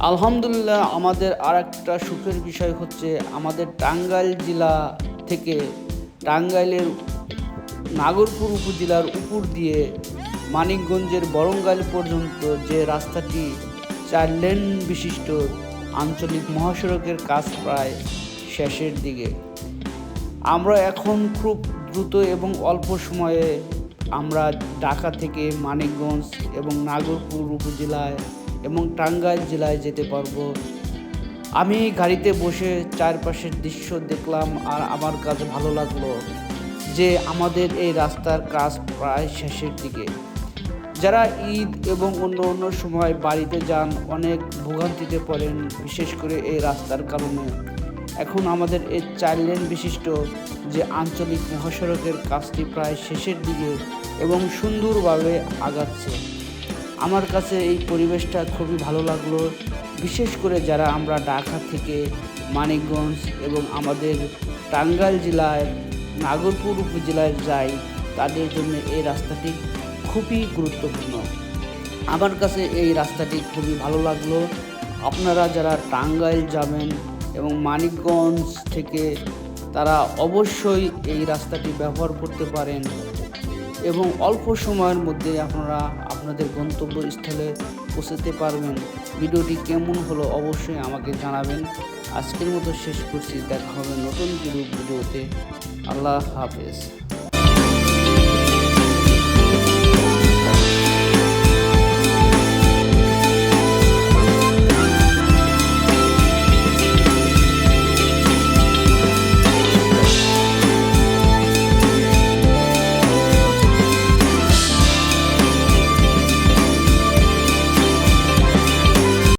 আলহামদুলিল্লাহ, আমাদের আরেকটা সুখের বিষয় হচ্ছে আমাদের টাঙ্গাইল জেলা থেকে টাঙ্গাইলের নাগরপুর উপজেলার উপর দিয়ে মানিকগঞ্জের বরঙ্গাইল পর্যন্ত যে রাস্তাটি ৪ লেন বিশিষ্ট আঞ্চলিক মহাসড়কের কাজ প্রায় শেষের দিকে। আমরা এখন খুব দ্রুত এবং অল্প সময়ে আমরা ঢাকা থেকে মানিকগঞ্জ এবং নাগরপুর উপজেলায় এবং টাঙ্গাইল জেলায় যেতে পারবো। আমি গাড়িতে বসে চারপাশের দৃশ্য দেখলাম আর আমার কাছে ভালো লাগলো যে আমাদের এই রাস্তার কাজ প্রায় শেষের দিকে। যারা ঈদ এবং অন্য সময় বাড়িতে যান অনেক ভোগান্তিতে পড়েন, বিশেষ করে এই রাস্তার কারণে। এখন আমাদের এই ৪ লেন বিশিষ্ট যে আঞ্চলিক মহাসড়কের কাজটি প্রায় শেষের দিকে এবং সুন্দরভাবে আগাচ্ছে। আমার কাছে এই পরিবেশটা খুবই ভালো লাগলো, বিশেষ করে যারা আমরা ঢাকা থেকে মানিকগঞ্জ এবং আমাদের টাঙ্গাইল জেলায় নাগরপুর উপজেলায় যাই, তাদের জন্য এই রাস্তাটি খুবই গুরুত্বপূর্ণ। আমার কাছে এই রাস্তাটি খুবই ভালো লাগলো। আপনারা যারা টাঙ্গাইল যাবেন এবং মানিকগঞ্জ থেকে, তারা অবশ্যই এই রাস্তাটি ব্যবহার করতে পারেন এবং অল্প সময়ের মধ্যে আপনারা আপনাদের গন্তব্যস্থলে পৌঁছাতে পারবেন। ভিডিওটি কেমন হলো অবশ্যই আমাকে জানাবেন। আজকের মতো শেষ করছি, দেখা হবে নতুন ভিডিওতে। আল্লাহ হাফেজ।